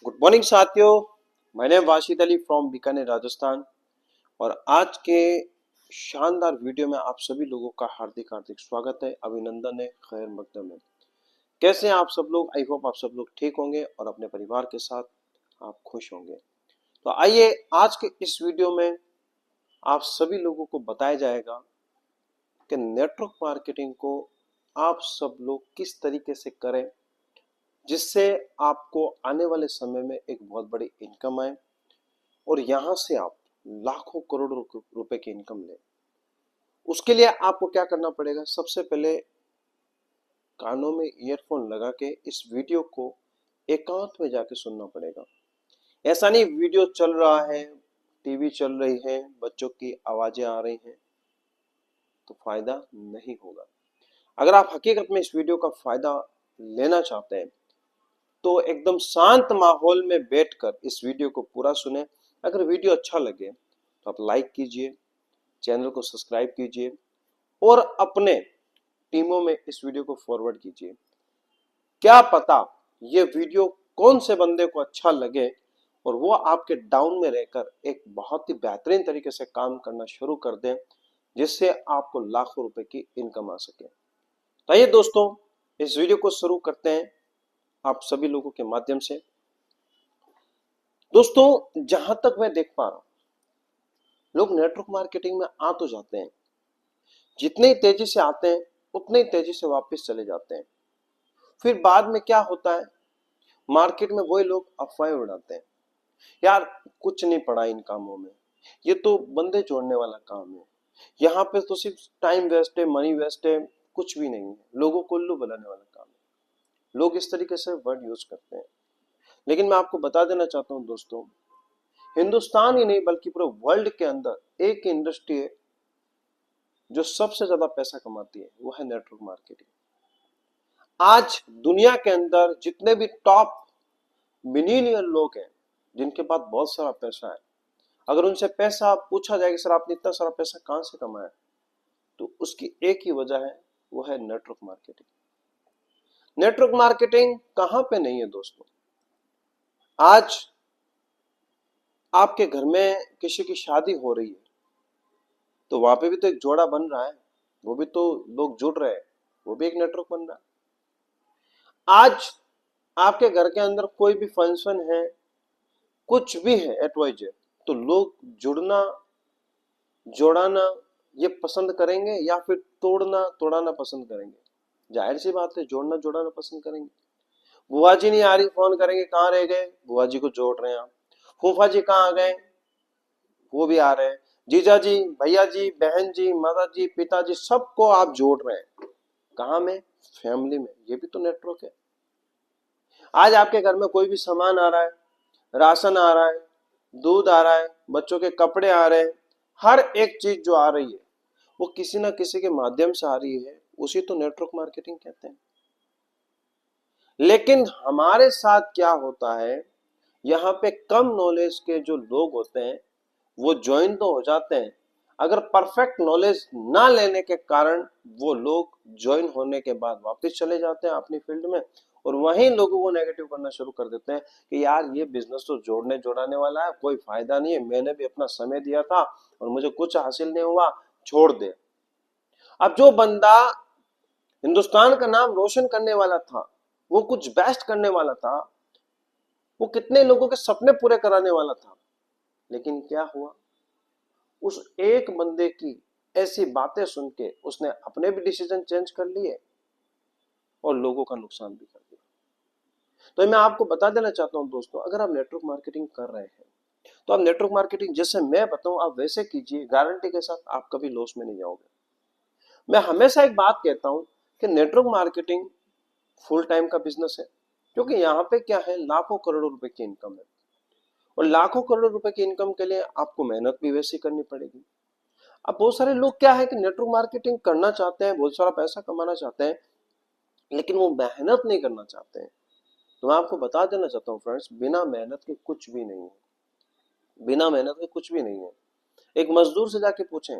Good morning साथियों। मैं name वाशिद Ali from Bikaner Rajasthan. और आज के शानदार वीडियो में आप सभी लोगों का हार्दिक हार्दिक स्वागत है, अभिनंदन है, खैर मकदम है। कैसे हैं आप सब लोग? आई होप आप सब लोग ठीक होंगे और अपने परिवार के साथ आप खुश होंगे। तो आइए आज के इस वीडियो में आप सभी लोगों को बताया जाएगा कि नेटवर्क मार्केटिंग को आप सब लोग किस तरीके से करें जिससे आपको आने वाले समय में एक बहुत बड़ी इनकम आए और यहां से आप लाखों करोड़ों रुपए की इनकम लें। उसके लिए आपको क्या करना पड़ेगा? सबसे पहले कानों में ईयरफोन लगा के इस वीडियो को एकांत में जाके सुनना पड़ेगा। ऐसा नहीं वीडियो चल रहा है, टीवी चल रही है, बच्चों की आवाजें आ रही हैं तो फायदा नहीं होगा। अगर आप हकीकत में इस वीडियो का फायदा लेना चाहते हैं तो एकदम शांत माहौल में बैठकर इस वीडियो को पूरा सुने। अगर वीडियो अच्छा लगे तो आप लाइक कीजिए, चैनल को सब्सक्राइब कीजिए और अपने टीमों में इस वीडियो को फॉरवर्ड कीजिए। क्या पता ये वीडियो कौन से बंदे को अच्छा लगे और वो आपके डाउन में रहकर एक बहुत ही बेहतरीन तरीके से काम करना शुरू कर दें जिससे आपको लाखों रुपए की इनकम आ सके। तो आइए दोस्तों, इस वीडियो को शुरू करते हैं आप सभी लोगों के माध्यम से। दोस्तों, जहां तक मैं देख पा रहा हूं, लोग नेटवर्क मार्केटिंग में आ तो जाते हैं, जितने ही तेजी से आते हैं उतने ही तेजी से वापस चले जाते हैं। फिर बाद में क्या होता है, मार्केट में वही लोग अफवाहें उड़ाते हैं, यार कुछ नहीं पड़ा इन कामों में, ये तो बंदे जोड़ने वाला काम है, यहाँ पे तो सिर्फ टाइम वेस्ट है, मनी वेस्ट है, कुछ भी नहीं है, लोगों को उल्लू बनाने वाला काम है। लोग इस तरीके से वर्ड यूज करते हैं। लेकिन मैं आपको बता देना चाहता हूं दोस्तों, हिंदुस्तान ही नहीं बल्कि पूरे वर्ल्ड के अंदर एक इंडस्ट्री है जो सबसे ज्यादा पैसा कमाती है, वो है नेटवर्क मार्केटिंग। आज दुनिया के अंदर जितने भी टॉप मिलियनियर लोग हैं जिनके पास बहुत सारा पैसा है, अगर उनसे पैसा पूछा जाए कि सर आपने इतना सारा पैसा कहां से कमाया, तो उसकी एक ही वजह है, वो है नेटवर्क मार्केटिंग। नेटवर्क मार्केटिंग कहां पे नहीं है दोस्तों? आज आपके घर में किसी की शादी हो रही है तो वहां पे भी तो एक जोड़ा बन रहा है, वो भी तो लोग जुड़ रहे हैं, वो भी एक नेटवर्क बन रहा है। आज आपके घर के अंदर कोई भी फंक्शन है, कुछ भी है एटवाइजर, तो लोग जुड़ना, जोड़ाना ये पसंद करेंगे या फिर तोड़ना तोड़ाना पसंद करेंगे? जाहिर सी बात है जोड़ना जोड़ाना पसंद करेंगे। बुआ जी नहीं आ रही, फोन करेंगे कहाँ रह गए, बुआ जी को जोड़ रहे हैं आप। फूफा जी कहाँ आ गए, वो भी आ रहे हैं। जीजा जी, भैया जी, बहन जी, माता जी, पिताजी, सबको आप जोड़ रहे हैं। कहाँ में? फैमिली में। ये भी तो नेटवर्क है। आज आपके घर में कोई भी सामान आ रहा है, राशन आ रहा है, दूध आ रहा है, बच्चों के कपड़े आ रहे हैं, हर एक चीज जो आ रही है वो किसी ना किसी के माध्यम से आ रही है, उसी तो नेटवर्क मार्केटिंग कहते हैं। लेकिन हमारे साथ क्या होता है, यहाँ पे कम नॉलेज के जो लोग होते हैं वो ज्वाइन तो हो जाते हैं, अगर परफेक्ट नॉलेज ना लेने के कारण वो लोग ज्वाइन होने के बाद वापस चले जाते हैं अपनी फील्ड में और वहीं लोगों को नेगेटिव करना शुरू कर देते हैं कि यार ये बिजनेस तो जोड़ने जोड़ाने वाला है, कोई फायदा नहीं है, मैंने भी अपना समय दिया था और मुझे कुछ हासिल नहीं हुआ, छोड़ दे। अब जो बंदा हिंदुस्तान का नाम रोशन करने वाला था, वो कुछ बेस्ट करने वाला था, वो कितने लोगों के सपने पूरे कराने वाला था, लेकिन क्या हुआ, उस एक बंदे की ऐसी बातें सुन के उसने अपने भी डिसीजन चेंज कर लिए और लोगों का नुकसान भी कर दिया। तो मैं आपको बता देना चाहता हूं दोस्तों, अगर आप नेटवर्क मार्केटिंग कर रहे हैं तो आप नेटवर्क मार्केटिंग जैसे मैं बताऊं आप वैसे कीजिए, गारंटी के साथ आप कभी लॉस में नहीं जाओगे। मैं हमेशा एक बात कहता हूं कि नेटवर्क मार्केटिंग फुल टाइम का बिजनेस है, क्योंकि यहाँ पे क्या है, लाखों करोड़ों रुपए की इनकम है और लाखों करोड़ रुपए की इनकम के लिए आपको मेहनत भी वैसी करनी पड़ेगी। अब बहुत सारे लोग क्या है कि नेटवर्क मार्केटिंग करना चाहते हैं, बहुत सारा पैसा कमाना चाहते हैं, लेकिन वो मेहनत नहीं करना चाहते हैं। तो मैं आपको बता देना चाहता हूँ फ्रेंड्स, बिना मेहनत के कुछ भी नहीं है, बिना मेहनत के कुछ भी नहीं है। एक मजदूर से जाके पूछें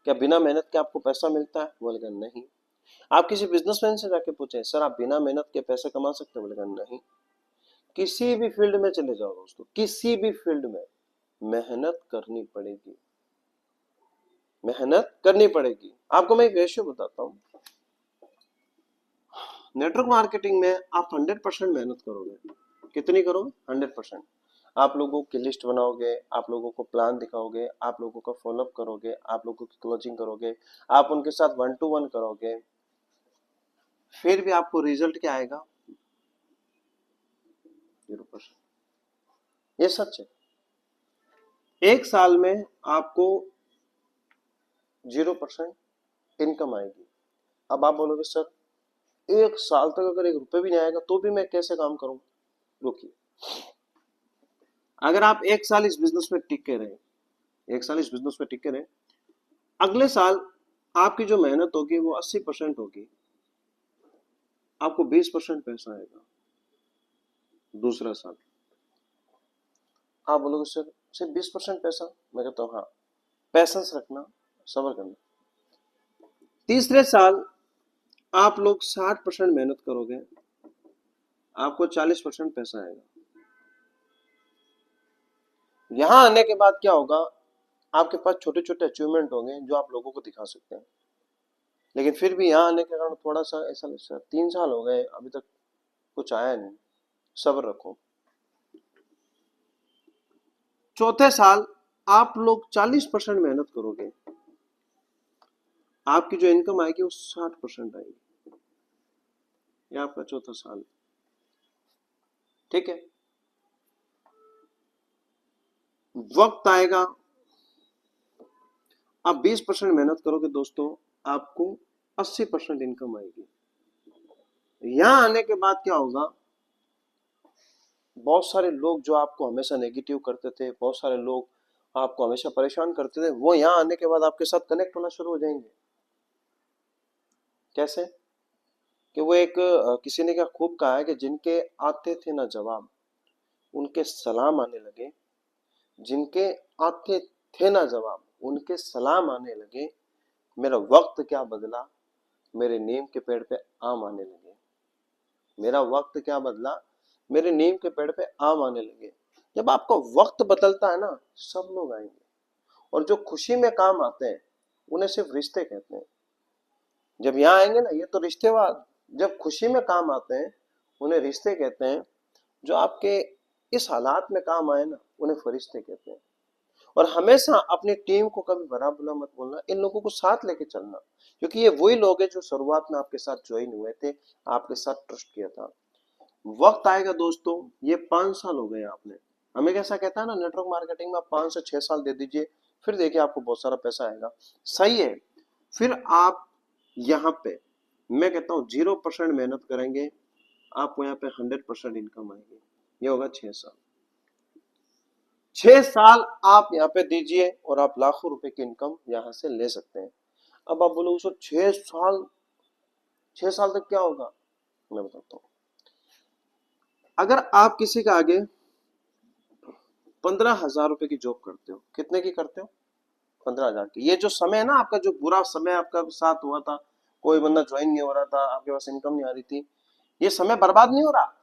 क्या बिना मेहनत के आपको पैसा मिलता है, बोलेगा नहीं। आप किसी बिजनेसमैन से जाके पूछें सर आप बिना मेहनत के पैसे कमा सकते हो, बोलेगा नहीं। किसी भी फील्ड में चले जाओ दोस्तों, किसी भी फील्ड में मेहनत करनी पड़ेगी, मेहनत करनी पड़ेगी। आपको मैं एक रेशियो बताता हूं, नेटवर्क मार्केटिंग में आप 100% मेहनत करोगे। कितनी करोगे? 100%। आप लोगों की लिस्ट बनाओगे, आप लोगों को प्लान दिखाओगे, आप लोगों का फॉलोअप करोगे, आप लोगों की क्लोजिंग करोगे, आप उनके साथ 1 to 1 करोगे, फिर भी आपको रिजल्ट क्या आएगा? 0%। ये सच है। एक साल में आपको 0% इनकम आएगी। अब आप बोलोगे सर 1 साल तक अगर 1 रुपए भी नहीं आएगा तो भी मैं कैसे काम करूं? रुकिए, अगर आप 1 साल इस बिजनेस में टिके रहे, 1 साल इस बिजनेस में टिके रहे, अगले साल आपकी जो मेहनत होगी वो 80% होगी, आपको 20% पैसा आएगा। दूसरा साल आप बोलोगे सर सिर्फ 20% पैसा? मैं कहता हूँ हाँ, पैसेंस रखना, सब्र करना। तीसरे साल आप लोग 60% मेहनत करोगे, आपको 40% पैसा आएगा। यहां आने के बाद क्या होगा? आपके पास छोटे छोटे अचीवमेंट होंगे जो आप लोगों को दिखा सकते हैं, लेकिन फिर भी यहाँ आने के कारण थोड़ा सा ऐसा लगता है 3 साल हो गए अभी तक कुछ आया नहीं, सब्र रखो। चौथे साल आप लोग 40% मेहनत करोगे, आपकी जो इनकम आएगी वो 60% आएगी। ये आपका चौथा साल, ठीक है। वक्त आएगा, आप 20% मेहनत करोगे दोस्तों, आपको 80% इनकम आएगी। यहां आने के बाद क्या होगा? बहुत सारे लोग जो आपको हमेशा नेगेटिव करते थे, बहुत सारे लोग आपको हमेशा परेशान करते थे, वो यहाँ आने के बाद आपके साथ कनेक्ट होना शुरू हो जाएंगे। कैसे? कि वो एक किसी ने क्या खूब कहा है कि जिनके आते थे ना जवाब, उनके सलाम आने लगे। जिनके आते थे ना जवाब, उनके सलाम आने लगे। मेरा वक्त क्या बदला, मेरे नीम के पेड़ पे आम आने लगे। मेरा वक्त क्या बदला, मेरे नीम के पेड़ पे आम आने लगे। जब आपका वक्त बदलता है ना, सब लोग आएंगे। और जो खुशी में काम आते हैं उन्हें सिर्फ रिश्ते कहते हैं। जब यहाँ आएंगे ना, ये तो रिश्तेवाद, जब खुशी में काम आते हैं उन्हें रिश्ते कहते हैं। जो आपके इस हालात में काम आए ना, उन्हें फरिश्ते कहते हैं। और हमेशा अपनी टीम को कभी भला बुरा मत बोलना, इन लोगों को साथ लेके चलना, क्योंकि ये वही लोग हैं जो शुरुआत में आपके साथ ज्वाइन हुए थे, आपके साथ ट्रस्ट किया था। वक्त आएगा दोस्तों, ये 5 साल हो गए आपने, हमें कैसा कहता है ना नेटवर्क मार्केटिंग में, आप 5 से 6 साल दे दीजिए, फिर देखिए आपको बहुत सारा पैसा आएगा। सही है। फिर आप यहाँ पे, मैं कहता हूँ 0% मेहनत करेंगे, आपको यहाँ पे 100% इनकम आएगी। ये होगा 6 साल। 6 साल आप यहाँ पे दीजिए और आप लाखों रुपए की इनकम यहाँ से ले सकते हैं। अब आप बोलोगे सर 6 साल, 6 साल तक क्या होगा? मैं बताता हूँ। अगर आप किसी का आगे 15,000 रुपए की जॉब करते हो, कितने की करते हो? 15,000 की। ये जो समय है ना आपका, जो बुरा समय आपका साथ हुआ था, कोई बंदा ज्वाइन नहीं हो रहा था, आपके पास इनकम नहीं आ रही थी, ये समय बर्बाद नहीं हो रहा।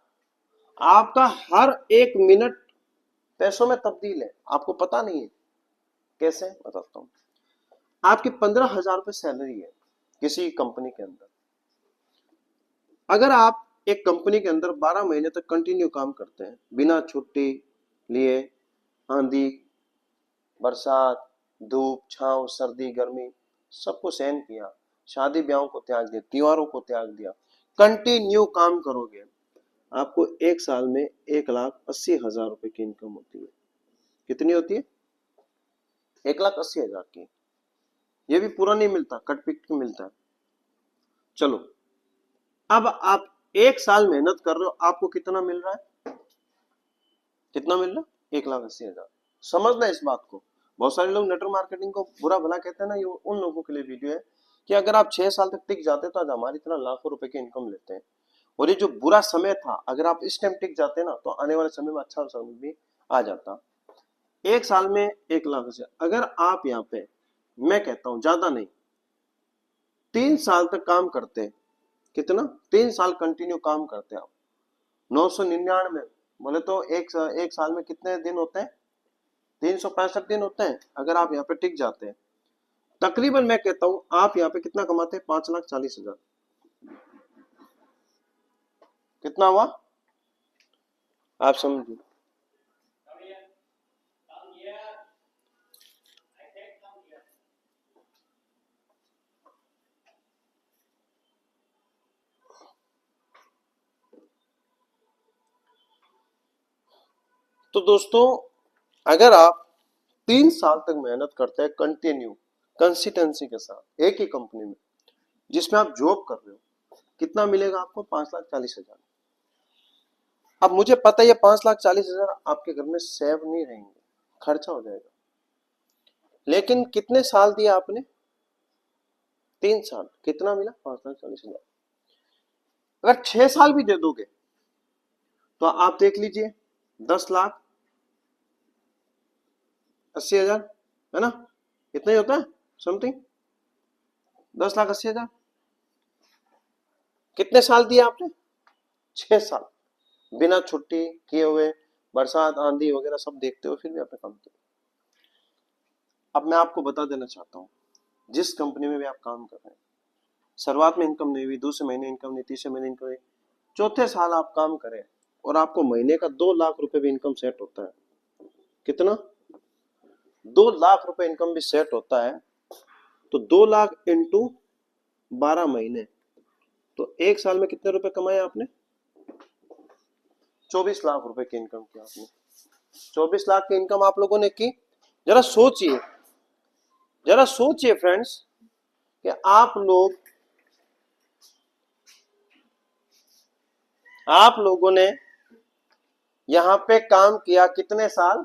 आपका हर एक मिनट पैसों में तब्दील है, आपको पता नहीं है। कैसे? बताता हूँ। आपकी 15,000 रुपए सैलरी है किसी कंपनी के अंदर। अगर आप एक कंपनी के अंदर 12 महीने तक कंटिन्यू काम करते हैं, बिना छुट्टी लिए, आंधी बरसात, धूप छांव, सर्दी गर्मी सबको सहन किया, शादी ब्याहों को त्याग दिया, त्योहारों को त्याग दिया, कंटिन्यू काम करोगे, आपको 1 साल में 1,80,000 रुपए की इनकम होती है। कितनी होती है? 1,80,000 की। ये भी पूरा नहीं मिलता, कट पिट के मिलता है। चलो, अब आप 1 साल मेहनत कर रहे हो, आपको कितना मिल रहा है? कितना मिल रहा है? 1,80,000। समझना इस बात को। बहुत सारे लोग नेटवर्क मार्केटिंग को बुरा भला कहते हैं ना, ये उन लोगों के लिए वीडियो है कि अगर आप 6 साल तक टिक जाते तो आज हमारी तरह लाखों रुपए की इनकम लेते हैं। और ये जो बुरा समय था, अगर आप इस टाइम टिक जाते ना, तो आने वाले समय में अच्छा समय भी आ जाता। 1 साल में 1,00,000 से, अगर आप यहाँ पे, मैं कहता हूं ज्यादा नहीं, 3 साल तक काम करते, कितना? 3 साल कंटिन्यू काम करते आप, 999 बोले तो एक साल में कितने दिन होते हैं? 365 दिन होते हैं। अगर आप यहाँ पे टिक जाते हैं, तकरीबन मैं कहता हूं आप यहाँ पे कितना कमाते हैं? 5,40,000। कितना हुआ आप समझिए। तो दोस्तों, अगर आप 3 साल तक मेहनत करते हैं कंटिन्यू कंसिस्टेंसी के साथ एक ही कंपनी में जिसमें आप जॉब कर रहे हो, कितना मिलेगा आपको? 5,40,000। अब मुझे पता है ये 5,40,000 आपके घर में सेव नहीं रहेंगे, खर्चा हो जाएगा। लेकिन कितने साल दिया आपने? 3 साल। कितना मिला? 5,40,000। अगर 6 साल भी दे दोगे तो आप देख लीजिए 10,80,000, है ना? इतना ही होता है समथिंग, 10,80,000। कितने साल दिए आपने? 6 साल, बिना छुट्टी किए हुए, बरसात आंधी वगैरह सब देखते हुए फिर भी आपने काम किया। अब मैं आपको बता देना चाहता हूँ, जिस कंपनी में भी आप काम कर रहे हैं, शुरुआत में इनकम नहीं हुई, दूसरे महीने इनकम नहीं, तीसरे महीने इनकम नहीं, चौथे साल आप काम करें और आपको महीने का 2 लाख रुपए भी इनकम सेट होता है। कितना? 2 लाख रुपए इनकम भी सेट होता है। तो 2 लाख इंटू 12 महीने, तो एक साल में कितने रुपए कमाए आपने? 24 लाख रुपए की इनकम की आपने। 24 लाख की इनकम आप लोगों ने की। जरा सोचिए, जरा सोचिए फ्रेंड्स कि आप लोगों ने यहां पे काम किया कितने साल?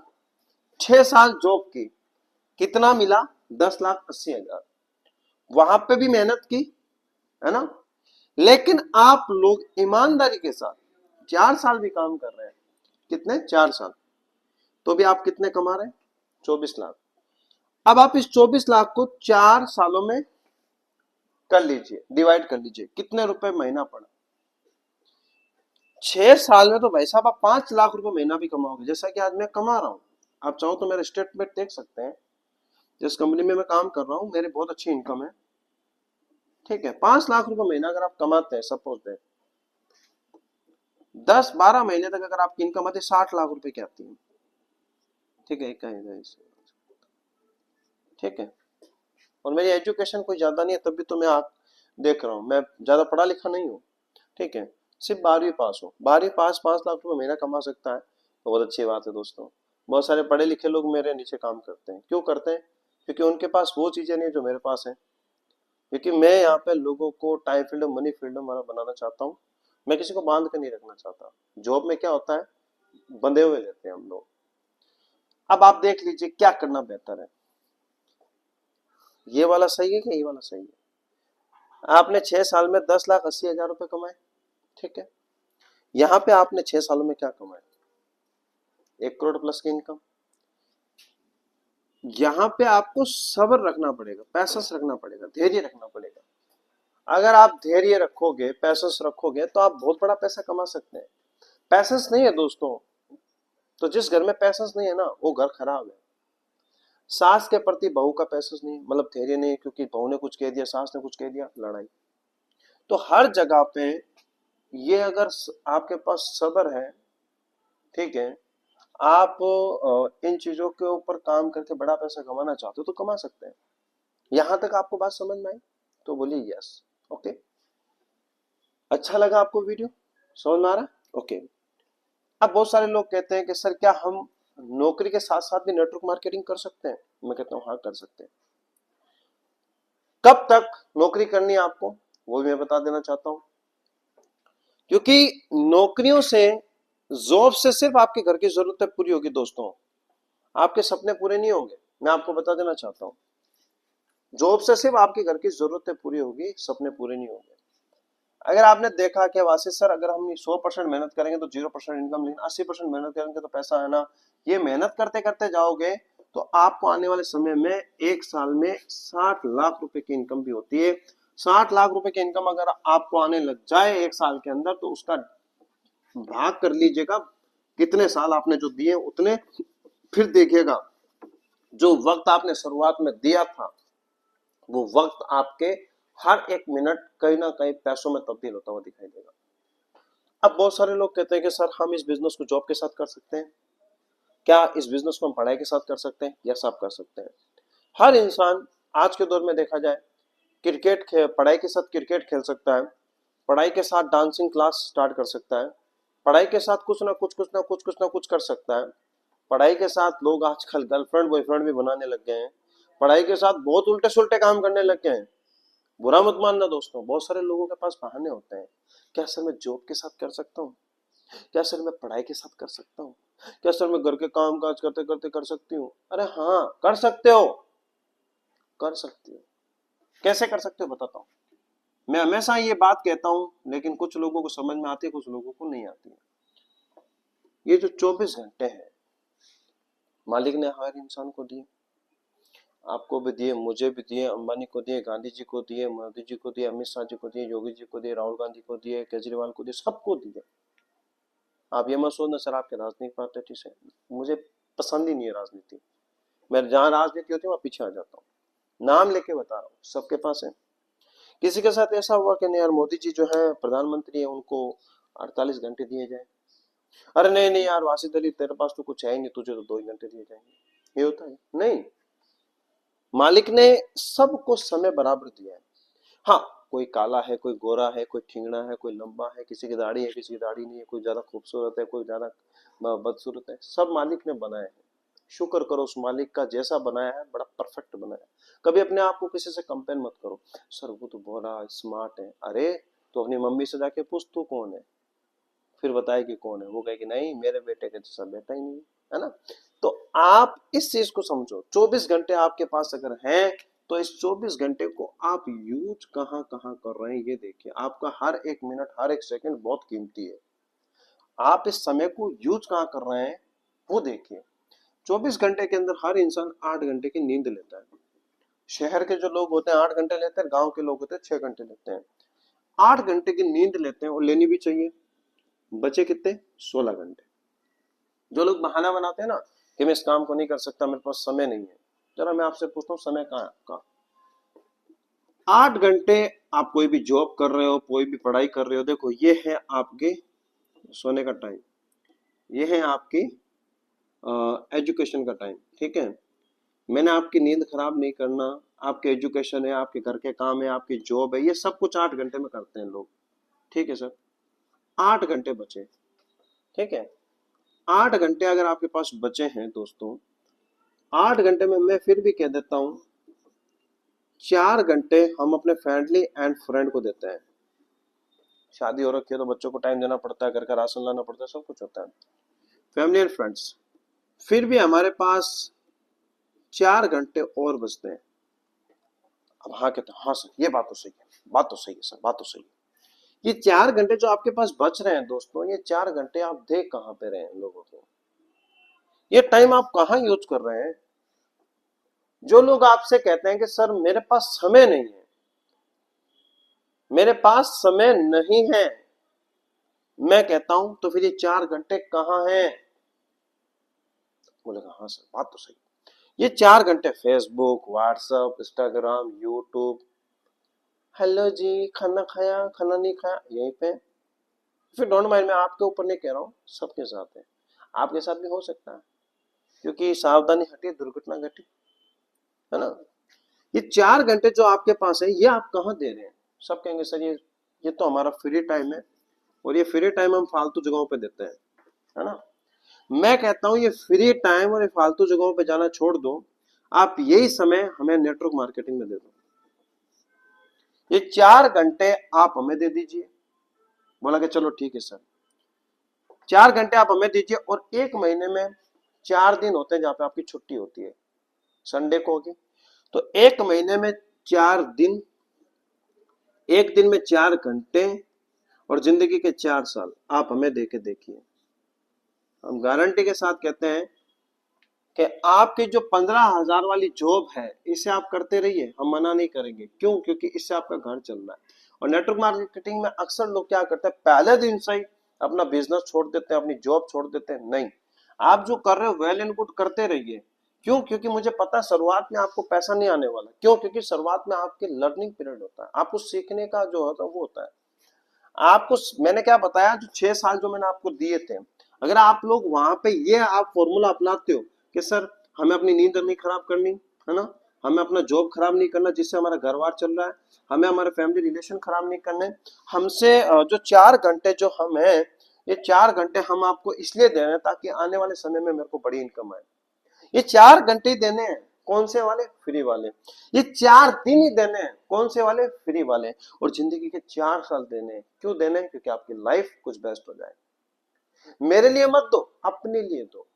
6 साल जॉब की, कितना मिला? 10,80,000। वहां पे भी मेहनत की, है ना? लेकिन आप लोग ईमानदारी के साथ 4 साल भी काम कर रहे हैं। कितने? 4 साल। तो भी आप कितने कमा रहे हैं? 24 लाख। अब आप इस 24 लाख को 4 सालों में कर लीजिए, डिवाइड कर लीजिए, कितने रुपए महीना पड़ा? 6 साल में तो भाई साहब आप 5 लाख रुपए महीना भी कमाओगे, जैसा कि आज मैं कमा रहा हूं। आप चाहो तो मेरे स्टेटमेंट देख सकते हैं, जिस कंपनी में मैं काम कर रहा हूं मेरी बहुत अच्छी इनकम है। ठीक है, 5 लाख रुपए महीना अगर आप कमाते हैं, सपोज दैट 10-12 महीने तक अगर आपकी इनकम आती है 60 लाख रुपए की आती है। ठीक है, ठीक है। और मेरी एजुकेशन कोई ज्यादा नहीं है, तब भी तो मैं आप देख रहा हूँ, मैं ज्यादा पढ़ा लिखा नहीं हूँ। ठीक है, सिर्फ 12वीं पास हो, 12वीं पास 5 लाख रुपए महीना कमा सकता है, तो बहुत अच्छी बात है दोस्तों। बहुत सारे पढ़े लिखे लोग मेरे नीचे काम करते हैं, क्यों करते हैं? क्योंकि उनके पास वो चीजें नहीं जो मेरे पास है। क्योंकि मैं यहाँ पे लोगों को टाइम फ्रीडम, मनी फ्रीडम वाला बनाना चाहता हूँ। मैं किसी को बांध कर नहीं रखना चाहता। जॉब में क्या होता है, बंधे हुए रहते हैं हम लोग। अब आप देख लीजिए क्या करना बेहतर है, ये वाला सही है कि ये वाला सही है? आपने 6 साल में 10,80,000 रुपए कमाए। ठीक है, यहाँ पे आपने 6 सालों में क्या कमाया? 1 करोड़ प्लस की इनकम। यहाँ पे आपको सब्र रखना पड़ेगा, पैसेंस रखना पड़ेगा, धैर्य रखना पड़ेगा। अगर आप धैर्य रखोगे, पैसेंस रखोगे, तो आप बहुत बड़ा पैसा कमा सकते हैं। पैसेंस नहीं है दोस्तों, तो जिस घर में पैसेंस नहीं है ना, वो घर खराब है। सास के प्रति बहू का पैसेंस नहीं, मतलब धैर्य नहीं, क्योंकि बहू ने कुछ कह दिया, सास ने कुछ कह दिया, लड़ाई। तो हर जगह पे ये अगर आपके पास सब्र है, ठीक है, आप इन चीजों के ऊपर काम करके बड़ा पैसा कमाना चाहते हो तो कमा सकते हैं। यहां तक आपको बात समझ में आई? तो बोलिए यस। ओके, अच्छा लगा आपको वीडियो? समझ में आ रहा? ओके। अब बहुत सारे लोग कहते हैं कि सर क्या हम नौकरी के साथ साथ भी नेटवर्क मार्केटिंग कर सकते हैं? मैं कहता हूं हाँ, कर सकते हैं। कब तक नौकरी करनी है आपको, वो भी मैं बता देना चाहता हूं। क्योंकि नौकरियों से, जॉब से सिर्फ आपके घर की जरूरतें पूरी होगी दोस्तों, आपके सपने पूरे नहीं होंगे। मैं आपको बता देना चाहता हूं, जॉब से सिर्फ आपके घर की जरूरतें पूरी होगी, सपने पूरे नहीं होंगे। अगर आपने देखा कि वासिस सर अगर हम 100% मेहनत करेंगे तो 0% इनकम, लेकिन 80% मेहनत करेंगे तो पैसा है ना, ये मेहनत करते करते जाओगे तो आपको आने वाले समय में एक साल में 60 लाख रुपए की इनकम भी होती है। 60 लाख रुपए की इनकम अगर आपको आने लग जाए एक साल के अंदर, तो उसका भाग कर लीजिएगा कितने साल आपने जो दिए उतने, फिर देखिएगा जो वक्त आपने शुरुआत में दिया था वो वक्त आपके हर एक मिनट कहीं ना कहीं पैसों में तब्दील होता हुआ दिखाई देगा। अब बहुत सारे लोग कहते हैं कि सर हम इस बिजनेस को जॉब के साथ कर सकते हैं, क्या इस बिजनेस को हम पढ़ाई के साथ कर सकते हैं? यस, आप कर सकते हैं। हर इंसान आज के दौर में देखा जाए पढ़ाई के साथ क्रिकेट खेल सकता है, पढ़ाई के साथ डांसिंग क्लास स्टार्ट कर सकता है, पढ़ाई के साथ कुछ ना कुछ कर सकता है। पढ़ाई के साथ लोग आजकल गर्लफ्रेंड बॉयफ्रेंड भी बनाने लग गए हैं, पढ़ाई के साथ बहुत उल्टे सुल्टे काम करने लग गए हैं। बुरा मत मानना दोस्तों, बहुत सारे लोगों के पास बहाने होते हैं। क्या सर मैं जॉब के साथ कर सकता हूँ? क्या सर मैं पढ़ाई के साथ कर सकता हूँ? क्या सर मैं घर के काम काज करते करते कर सकती हूँ? अरे हाँ, कर सकते हो, कर सकते हो। कैसे कर सकते हो बताता हूँ। मैं हमेशा ये बात कहता हूँ, लेकिन कुछ लोगों को समझ में आती है, कुछ लोगों को नहीं आती है। ये जो 24 घंटे हैं मालिक ने हर इंसान को दिए, आपको भी दिए, मुझे भी दिए, अंबानी को दिए, गांधी जी को दिए, मोदी जी को दिए, अमित शाह जी को दिए, योगी जी को दिए, राहुल गांधी को दिए, केजरीवाल को दिए, सबको दिए। आप ये मत सोचना सर आपके राजनीतिक पार्टी से, मुझे पसंद ही नहीं है राजनीति। मैं जहां राजनीति होती है वहां पीछे आ जाता हूँ। नाम लेके बता रहा हूँ, सबके पास है। किसी के साथ ऐसा हुआ कि नहीं यार मोदी जी जो है प्रधानमंत्री है उनको 48 घंटे दिए जाए? अरे नहीं नहीं यार वासिद अली तेरे पास तो कुछ है ही नहीं, तुझे तो 2 ही घंटे दिए जाएंगे। ये होता है? नहीं, मालिक ने सबको समय बराबर दिया है। हाँ, कोई काला है, कोई गोरा है, कोई ठिंगड़ा है, कोई लंबा है, किसी की दाढ़ी है, किसी की दाढ़ी नहीं है, कोई ज्यादा खूबसूरत है, कोई ज्यादा बदसूरत है, सब मालिक ने बनाया है। शुक्र करो उस मालिक का, जैसा बनाया है बड़ा परफेक्ट बनाया है। कभी अपने आप को किसी से कंपेयर मत करो, सर वो तो बड़ा स्मार्ट है। अरे तो अपनी मम्मी से जाके पूछ तू कौन है, फिर बताए कि कौन है, वो कहे कि नहीं मेरे बेटे का जैसा बेटा ही नहीं है ना। तो आप इस चीज को समझो, 24 घंटे आपके पास अगर हैं तो इस 24 घंटे को आप यूज कहां कहां कर रहे हैं ये देखिए। आपका हर एक मिनट हर एक सेकंड बहुत कीमती है, आप इस समय को यूज कहां कर रहे हैं वो देखिए। 24 घंटे के अंदर हर इंसान 8 घंटे की नींद लेता है। शहर के जो लोग होते हैं 8 घंटे लेते हैं, गांव के लोग होते हैं 6 घंटे लेते हैं। 8 घंटे की नींद लेते हैं और लेनी भी चाहिए। बचे कितने? 16 घंटे। जो लोग बहाना बनाते हैं ना कि मैं इस काम को नहीं कर सकता, मेरे पास समय नहीं है, जरा मैं आपसे पूछता हूँ समय कहाँ है आपका? 8 घंटे आप कोई भी जॉब कर रहे हो, कोई भी पढ़ाई कर रहे हो, देखो ये है आपके सोने का टाइम, ये है आपकी एजुकेशन का टाइम, ठीक है। मैंने आपकी नींद खराब नहीं करना, आपके एजुकेशन है, आपके घर के काम है, आपकी जॉब है, ये सब कुछ 8 घंटे में करते हैं लोग, ठीक है सर। 8 घंटे बचे, ठीक है। 8 घंटे अगर आपके पास बचे हैं दोस्तों, 8 घंटे में मैं फिर भी कह देता हूं 4 घंटे हम अपने फैमिली एंड फ्रेंड को देते हैं। शादी हो रखी है तो बच्चों को टाइम देना पड़ता है, घर का राशन लाना पड़ता है, सब कुछ होता है, फैमिली एंड फ्रेंड्स। फिर भी हमारे पास 4 घंटे और बचते हैं। अब हाँ कहते हैं, हाँ सर ये बात तो सही है, बात तो सही है सर, बात तो सही है। ये 4 घंटे जो आपके पास बच रहे हैं दोस्तों, ये 4 घंटे आप दे कहां पे रहे हैं लोगों को? ये टाइम आप कहां यूज कर रहे हैं? जो लोग आपसे कहते हैं कि सर मेरे पास समय नहीं है, मेरे पास समय नहीं है, मैं कहता हूं तो फिर ये 4 घंटे कहां हैं? बोलेगा हाँ सर बात तो सही। ये 4 घंटे Facebook, WhatsApp, Instagram, YouTube, hello जी खाना खाया खाना नहीं खाया, यहीं पे। फिर डोंट माइंड, मैं आपके ऊपर नहीं कह रहा हूँ, सबके साथ है, आपके साथ भी हो सकता है, क्योंकि सावधानी हटी दुर्घटना घटी, है ना। ये 4 घंटे जो आपके पास है ये आप कहाँ दे रहे हैं? सब कहेंगे सर ये तो हमारा फ्री टाइम है, और ये फ्री टाइम हम फालतू जगहों पे देते हैं, है ना। मैं कहता हूं ये फ्री टाइम और ये फालतू जगहों पे जाना छोड़ दो, आप यही समय हमें नेटवर्क मार्केटिंग में दे दो। ये 4 घंटे आप हमें दे दीजिए। बोला कि चलो ठीक है सर, 4 घंटे आप हमें दीजिए, और 1 महीने में 4 दिन होते हैं जहां पे आपकी छुट्टी होती है, संडे को होगी, तो 1 महीने में 4 दिन, एक दिन में 4 घंटे, और जिंदगी के 4 साल आप हमें दे के देखिए। हम गारंटी के साथ कहते हैं कि आपकी जो 15,000 वाली जॉब है इसे आप करते रहिए, हम मना नहीं करेंगे। क्यों? क्योंकि इससे आपका घर चल रहा है। और नेटवर्क मार्केटिंग में अक्सर लोग क्या करते हैं, पहले दिन से ही अपना बिजनेस छोड़ देते हैं, अपनी जॉब छोड़ देते हैं, नहीं। आप जो कर रहे हो वेल एंड गुड करते रहिए। क्यों? क्योंकि मुझे पता है शुरुआत में आपको पैसा नहीं आने वाला। क्यों? क्योंकि शुरुआत में आपके लर्निंग पीरियड होता है, आपको सीखने का जो होता है वो होता है। आपको मैंने क्या बताया, जो 6 साल जो मैंने आपको दिए थे, अगर आप लोग वहां पे ये आप फॉर्मूला अपनाते हो कि सर हमें अपनी नींद नहीं खराब करनी है ना, हमें अपना जॉब खराब नहीं करना जिससे हमारा घर बार चल रहा है, हमें हमारे फैमिली रिलेशन खराब नहीं करने, हमसे जो 4 घंटे जो हम है, ये 4 घंटे हम आपको इसलिए दे रहे हैं ताकि आने वाले समय में मेरे को बड़ी इनकम आए। ये 4 घंटे देने हैं, कौन से वाले? फ्री वाले। ये 4 दिन ही देने हैं, कौन से वाले? फ्री वाले। और जिंदगी के 4 साल देने हैं। क्यों देने हैं? क्योंकि आपकी लाइफ कुछ बेस्ट हो जाए। मेरे लिए मत दो, अपने लिए दो।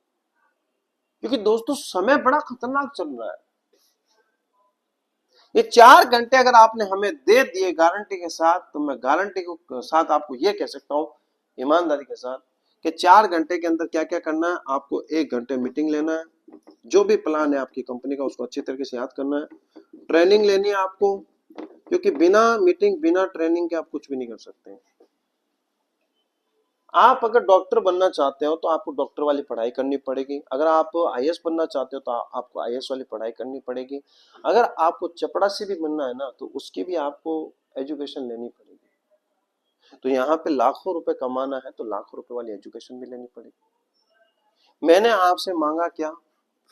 क्योंकि दोस्तों समय बड़ा खतरनाक चल रहा है। ये 4 घंटे अगर आपने हमें दे दिए गारंटी के साथ, तो मैं गारंटी के साथ आपको ये कह सकता हूं ईमानदारी के साथ कि 4 घंटे के अंदर क्या क्या करना है। आपको 1 घंटे मीटिंग लेना है, जो भी प्लान है आपकी कंपनी का उसको अच्छी तरीके से याद करना है, ट्रेनिंग लेनी है आपको, क्योंकि बिना मीटिंग बिना ट्रेनिंग के आप कुछ भी नहीं कर सकते। आप अगर डॉक्टर बनना चाहते हो तो आपको डॉक्टर वाली पढ़ाई करनी पड़ेगी, अगर आप आईएएस बनना चाहते हो तो आपको आईएएस वाली पढ़ाई करनी पड़ेगी, अगर आपको चपड़ासी भी बनना है ना तो उसकी भी आपको एजुकेशन लेनी पड़ेगी। तो यहाँ पे लाखों रुपए कमाना है तो लाखों रुपए वाली एजुकेशन भी लेनी पड़ेगी। मैंने आपसे मांगा क्या?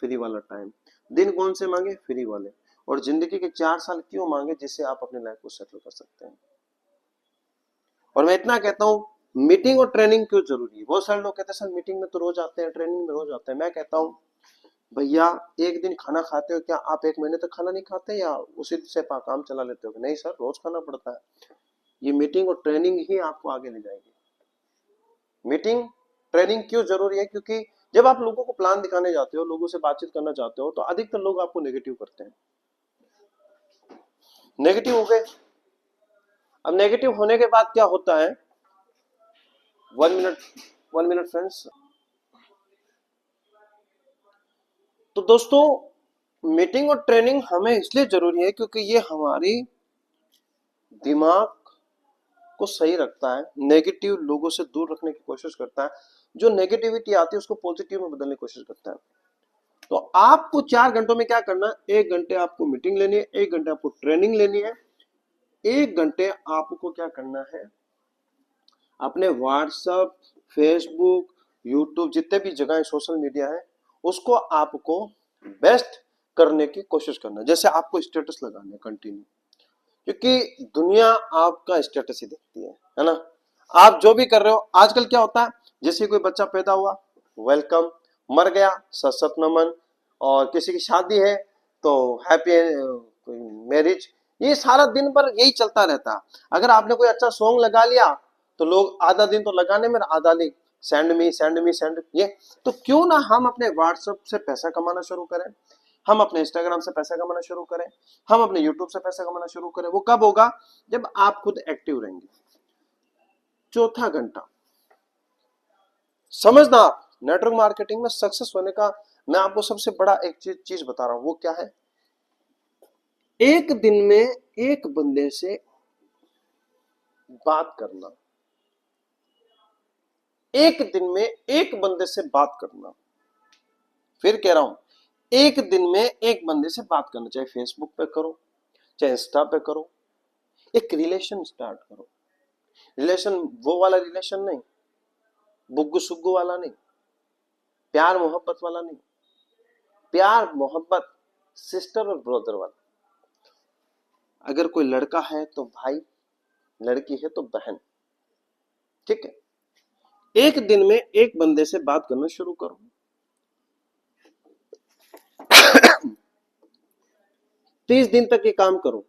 फ्री वाला टाइम। दिन कौन से मांगे? फ्री वाले। और जिंदगी के 4 साल क्यों मांगे? जिससे आप अपनी लाइफ को सेटल कर सकते हैं। और मैं इतना कहता हूं, मीटिंग और ट्रेनिंग क्यों जरूरी है? बहुत सारे लोग कहते हैं सर मीटिंग में तो रोज आते हैं, ट्रेनिंग में रोज आते हैं। मैं कहता हूं भैया, एक दिन खाना खाते हो क्या? आप 1 महीने तक खाना नहीं खाते या उसी से काम चला लेते हो? नहीं सर, रोज खाना पड़ता है। ये मीटिंग और ट्रेनिंग ही आपको आगे ले जाएगी। मीटिंग ट्रेनिंग क्यों जरूरी है? क्योंकि जब आप लोगों को प्लान दिखाने जाते हो, लोगों से बातचीत करना चाहते हो, तो अधिकतर लोग आपको नेगेटिव करते हैं। नेगेटिव हो गए। अब नेगेटिव होने के बाद क्या होता है? 1 मिनट, 1 मिनट फ्रेंड्स। तो दोस्तों, मीटिंग और ट्रेनिंग हमें इसलिए जरूरी है क्योंकि ये हमारी दिमाग को सही रखता है, नेगेटिव लोगों से दूर रखने की कोशिश करता है, जो नेगेटिविटी आती है उसको पॉजिटिव में बदलने की कोशिश करता है। तो आपको 4 घंटों में क्या करना है? 1 घंटे आपको मीटिंग लेनी है, 1 घंटे आपको ट्रेनिंग लेनी है, 1 घंटे आपको क्या करना है? अपने व्हाट्सएप, फेसबुक, यूट्यूब, जितने भी जगह सोशल मीडिया है उसको आपको बेस्ट करने की कोशिश करना है। जैसे आपको स्टेटस लगाना है कंटिन्यू, क्योंकि दुनिया आपका स्टेटस ही देखती है ना। आप जो भी कर रहे हो, आजकल क्या होता है, जैसे कोई बच्चा पैदा हुआ वेलकम, मर गया सत सत नमन, और किसी की शादी है तो हैप्पी मैरिज, ये सारा दिन भर यही चलता रहता है। अगर आपने कोई अच्छा सॉन्ग लगा लिया तो लोग आधा दिन तो लगाने में, आधा दिन send me send me send ये। तो क्यों ना हम अपने व्हाट्सएप से पैसा कमाना शुरू करें, हम अपने इंस्टाग्राम से पैसा कमाना शुरू करें, हम अपने यूट्यूब से पैसा कमाना शुरू करें। वो कब होगा? जब आप खुद एक्टिव रहेंगे। चौथा घंटा समझना, आप नेटवर्क मार्केटिंग में सक्सेस होने का मैं आपको सबसे बड़ा एक चीज बता रहा हूं। वो क्या है? एक दिन में एक बंदे से बात करना, एक दिन में एक बंदे से बात करना। फिर कह रहा हूं, एक दिन में एक बंदे से बात करना, चाहे फेसबुक पे करो, चाहे इंस्टा पे करो। एक रिलेशन स्टार्ट करो। रिलेशन वो वाला रिलेशन नहीं, बुग्गू सुग्गू वाला नहीं, प्यार मोहब्बत वाला नहीं, प्यार मोहब्बत सिस्टर और ब्रदर वाला। अगर कोई लड़का है तो भाई, लड़की है तो बहन। ठीक है? एक दिन में एक बंदे से बात करना शुरू करो। 30 दिन तक ये काम करो।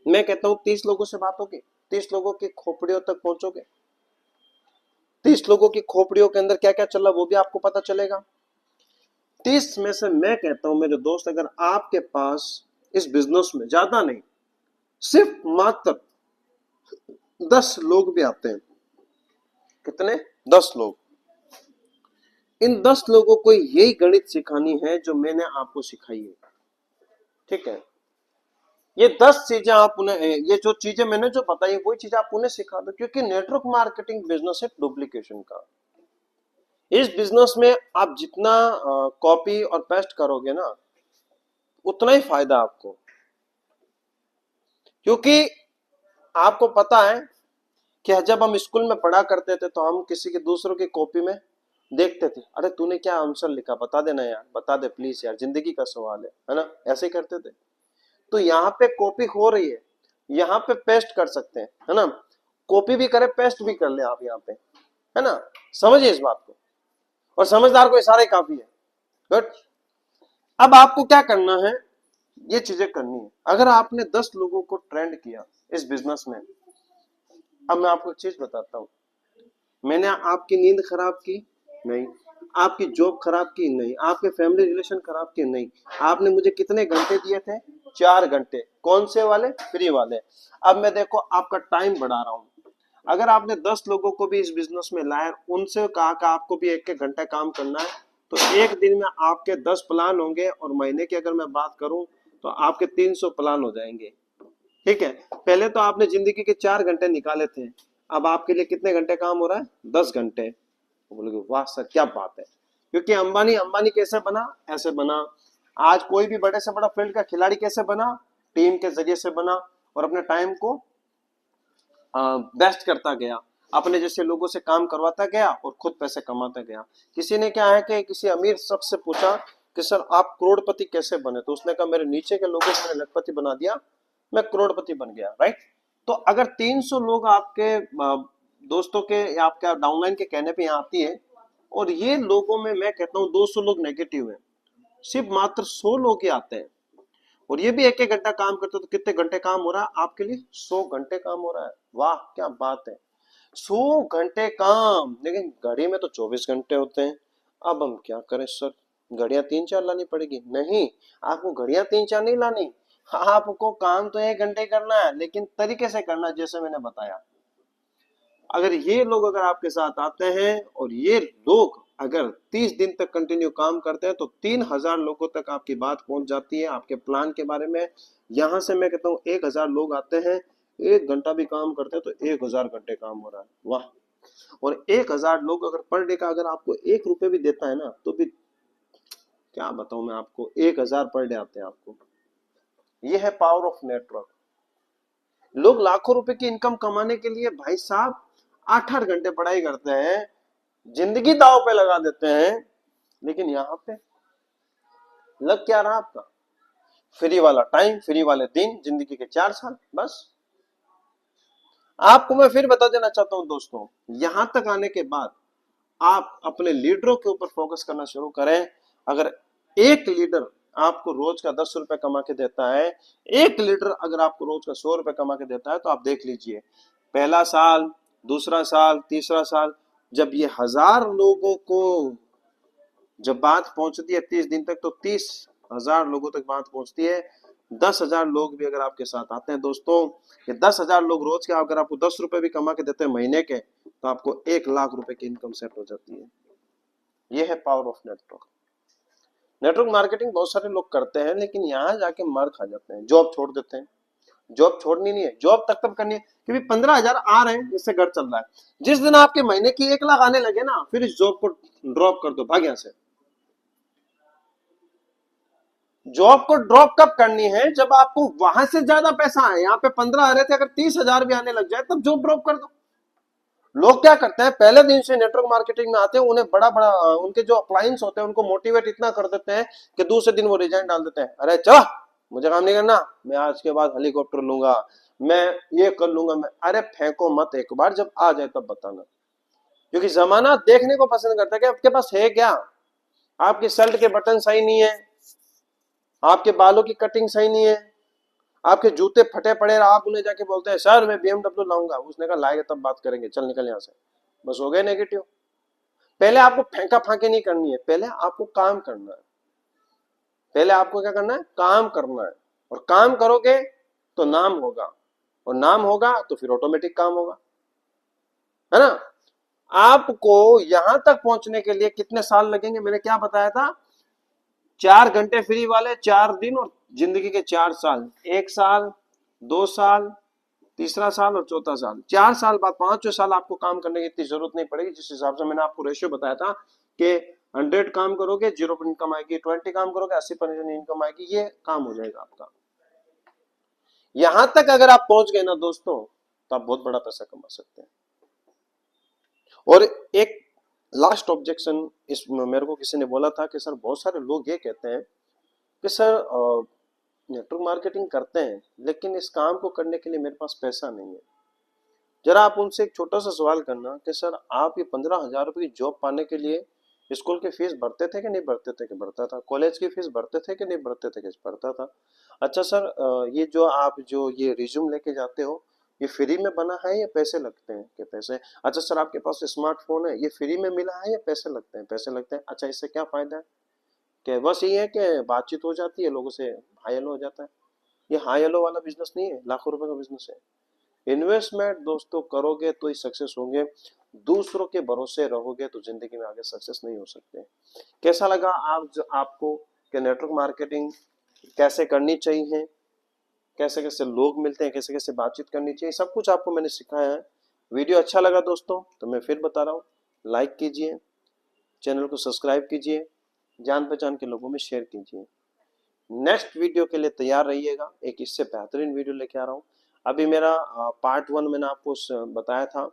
मैं कहता हूं 30 लोगों से बात होगी, 30 लोगों की खोपड़ियों तक पहुंचोगे, 30 लोगों की खोपड़ियों के अंदर क्या क्या चल रहा वो भी आपको पता चलेगा। 30 में से मैं कहता हूं मेरे दोस्त, अगर आपके पास इस बिजनेस में ज्यादा नहीं, सिर्फ मात्र 10 लोग भी आते हैं। कितने? 10 लोग। इन 10 लोगों को यही गणित सिखानी है जो मैंने आपको सिखाई है। ठीक है? ये 10 चीजें आप उन्हें, ये जो चीजें मैंने जो बताई वही चीजें आप उन्हें सिखा दो, क्योंकि नेटवर्क मार्केटिंग बिजनेस है डुप्लीकेशन का। इस बिजनेस में आप जितना कॉपी और पेस्ट करोगे ना, उतना ही फायदा आपको, क्योंकि आपको पता है कि जब हम स्कूल में पढ़ा करते थे तो हम किसी के दूसरों की कॉपी में देखते थे, अरे तूने क्या आंसर लिखा, बता देना यार, बता दे प्लीज यार, जिंदगी का सवाल है ना, ऐसे ही करते थे। तो यहाँ पे कॉपी हो रही है, यहाँ पे पेस्ट कर सकते हैं, है ना, कॉपी भी करे पेस्ट भी कर ले आप यहाँ पे, है ना, समझिए इस बात को, और समझदार को इशारा ही काफी है। गुड। अब आपको क्या करना है, ये चीजें करनी है। अगर आपने 10 लोगों को ट्रेंड किया इस बिजनेस में, अब मैं आपको एक चीज बताता हूँ, मैंने आपकी नींद खराब की नहीं, आपकी जॉब खराब की नहीं, आपके फैमिली रिलेशन खराब किए नहीं, आपने मुझे कितने घंटे दिए थे, 4 घंटे, कौन से वाले, फ्री वाले। अब मैं देखो आपका टाइम बढ़ा रहा हूं। अगर आपने 10 लोगों को भी इस बिजनेस में लाया, उनसे कहा कि आपको भी 1-1 घंटा काम करना है, तो एक दिन में आपके 10 प्लान होंगे, और महीने की अगर मैं बात करूं तो आपके 300 प्लान हो जाएंगे। ठीक है, पहले तो आपने जिंदगी के 4 घंटे निकाले थे, अब आपके लिए कितने घंटे काम हो रहा है, 10 घंटे। बोलोगे वाह सर क्या बात है, क्योंकि अंबानी अंबानी कैसे बना, ऐसे बना। आज कोई भी बड़े से बड़ा फील्ड का खिलाड़ी कैसे बना, टीम के जरिए से बना, और अपने टाइम को बेस्ट करता गया, अपने जैसे लोगों से काम करवाता गया और खुद पैसे कमाता गया। किसी ने क्या है कि किसी अमीर शख्स से पूछा कि सर आप करोड़पति कैसे बने, तो उसने कहा मेरे नीचे के लोगों को मैंने लखपति बना दिया, मैं करोड़पति बन गया। राइट। तो अगर 300 लोग आपके दोस्तों के या आपके डाउनलाइन के कहने पे यहाँ आती है, और ये लोगों में मैं कहता हूँ 200 लोग नेगेटिव है, सिर्फ मात्र 100 लोग ही आते हैं, और ये भी 1-1 घंटा काम करते हो, तो कितने घंटे काम हो रहा है आपके लिए, 100 घंटे काम हो रहा है। वाह क्या बात है, 100 घंटे काम, लेकिन घड़ी में तो 24 घंटे होते हैं। अब हम क्या करें सर, घड़ियां 3-4 लानी पड़ेगी? नहीं, आपको घड़ियां 3-4 नहीं लानी, आपको काम तो 1 घंटे करना है, लेकिन तरीके से करना है, जैसे मैंने बताया। अगर ये लोग अगर आपके साथ आते हैं, और ये लोग अगर 30 दिन तक कंटिन्यू काम करते हैं, तो 3000 लोगों तक आपकी बात पहुंच जाती है आपके प्लान के बारे में। यहां से मैं कहता हूं 1000 लोग आते हैं, 1 घंटा भी काम करते हैं, तो 1000 घंटे काम हो रहा है। वाह। और 1000 लोग अगर पर डे का अगर आपको 1 रुपए भी देता है ना, तो भी क्या बताऊं मैं आपको, 1000 पर डे आते हैं आपको। ये है पावर ऑफ नेटवर्क। लोग लाखों रुपए की इनकम कमाने के लिए भाई साहब 8-8 घंटे पढ़ाई करते हैं, जिंदगी दांव पे लगा देते हैं, लेकिन यहां पे लग क्या रहा आपका, फ्री वाला टाइम, फ्री वाले दिन, जिंदगी के 4 साल बस। आपको मैं फिर बता देना चाहता हूं दोस्तों, यहां तक आने के बाद आप अपने लीडरों के ऊपर फोकस करना शुरू करें। अगर एक लीडर आपको रोज का 10 रुपए कमा के देता है, एक लीडर अगर आपको रोज का 100 रुपए कमा के देता है, तो आप देख लीजिए, पहला साल, दूसरा साल, तीसरा साल, जब ये 1000 लोगों को जब बात पहुंचती है 30 दिन तक, तो 30,000 लोगों तक बात पहुंचती है। 10,000 लोग भी अगर आपके साथ आते हैं दोस्तों, ये 10,000 लोग रोज के अगर आपको 10 रुपए भी कमा के देते हैं महीने के, तो आपको 1 लाख रुपए की इनकम सेट हो जाती है। ये है power of network. Network marketing बहुत सारे लोग करते हैं, लेकिन यहाँ जाके मार खा जाते हैं, जॉब छोड़ देते हैं। जॉब छोड़नी नहीं है, जॉब तक तब करनी है, क्योंकि 15,000 आ रहे हैं, इससे घर चल रहा है। जिस दिन आपके महीने की 1 लाख आने लगे ना, फिर इस जॉब को ड्रॉप कर दो, भाग यहाँ से। जॉब को ड्रॉप कब करनी है, जब आपको वहां से ज्यादा पैसा आए। यहाँ पे 15 आ रहे थे, अगर 30,000 भी आने लग जाए, तब जॉब ड्रॉप कर दो। लोग क्या करते हैं, पहले दिन से नेटवर्क मार्केटिंग में आते हैं, उन्हें बड़ा बड़ा उनके जो क्लाइंट्स होते हैं उनको मोटिवेट इतना कर देते हैं कि दूसरे दिन वो रिजाइन डाल देते हैं, अरे चलो मुझे काम नहीं करना, मैं आज के बाद हेलीकॉप्टर लूंगा, मैं ये कर लूंगा, मैं, अरे फेंको मत, एक बार जब आ जाए तब बताना। क्योंकि जमाना देखने को पसंद करता है कि आपके पास है क्या, आपकी शर्ट के बटन सही नहीं है, आपके बालों की कटिंग सही नहीं है, आपके जूते फटे पड़े, आप उन्हें जाके बोलते हैं सर मैं BMW लाऊंगा, उसने कहा लाएगा तब बात करेंगे, चल निकल यहाँ से, बस हो गए नेगेटिव। पहले आपको फेंका फांके नहीं करनी है, पहले आपको काम करना है, पहले आपको क्या करना है, काम करना है, और काम करोगे तो नाम होगा, और नाम होगा तो फिर ऑटोमेटिक काम होगा, है ना। आपको यहां तक पहुंचने के लिए कितने साल लगेंगे, मैंने क्या बताया था, 4 घंटे फ्री वाले 4 दिन और जिंदगी के 4 साल, 1 साल, 2 साल, तीसरा साल और चौथा साल, 4 साल बाद 5वें साल आपको काम करने की इतनी जरूरत नहीं पड़ेगी। जिस हिसाब से मैंने आपको रेशियो बताया था कि 100 काम करोगे 0% इनकम आएगी, 20 काम करोगे 80% इनकम आएगी, ये काम हो जाएगा आपका। यहां तक अगर आप पहुंच गए ना दोस्तों, तो आप बहुत बड़ा पैसा कमा सकते हैं। और एक लास्ट ऑब्जेक्शन, इस मेरे को किसी ने बोला था कि सर बहुत सारे लोग ये कहते हैं कि सर नेटवर्क मार्केटिंग करते हैं लेकिन इस काम को करने के लिए मेरे पास पैसा नहीं है। जरा आप उनसे एक छोटा सा सवाल करना कि सर आप ये 15,000 रुपए की जॉब पाने के लिए स्कूल की फीस भरते थे कि नहीं भरते थे? कि भरता था। कॉलेज की फीस भरते थे कि नहीं भरते थे? कि भरता था। अच्छा सर, ये जो आप जो ये रिज्यूम लेके जाते हो, ये फ्री में बना है या पैसे लगते हैं? कि पैसे। अच्छा सर, आपके पास स्मार्टफोन है, ये फ्री में मिला है या पैसे लगते हैं? पैसे लगते हैं। अच्छा, इससे क्या फायदा है? कि बस ये है कि बातचीत हो जाती है, लोगों से हाई हेलो हो जाता है। ये हाई हेलो वाला बिजनेस नहीं है, लाखों रुपए का बिजनेस है। इन्वेस्टमेंट दोस्तों करोगे तो ही सक्सेस होंगे, दूसरों के भरोसे रहोगे तो जिंदगी में आगे सक्सेस नहीं हो सकते। कैसा लगा आपको कि नेटवर्क मार्केटिंग कैसे करनी चाहिए, कैसे कैसे लोग मिलते हैं, कैसे कैसे बातचीत करनी चाहिए, सब कुछ आपको मैंने सिखाया है। वीडियो अच्छा लगा दोस्तों तो मैं फिर बता रहा हूँ, लाइक कीजिए, चैनल को सब्सक्राइब कीजिए, जान पहचान के लोगों में शेयर कीजिए। नेक्स्ट वीडियो के लिए तैयार रहिएगा, एक इससे बेहतरीन वीडियो लेके आ रहा हूँ। अभी मेरा पार्ट 1 मैंने आपको बताया था,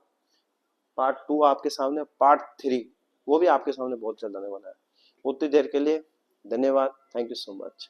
पार्ट 2 आपके सामने, पार्ट 3 वो भी आपके सामने बहुत जल्द आने वाला है। उतनी देर के लिए धन्यवाद, थैंक यू सो मच।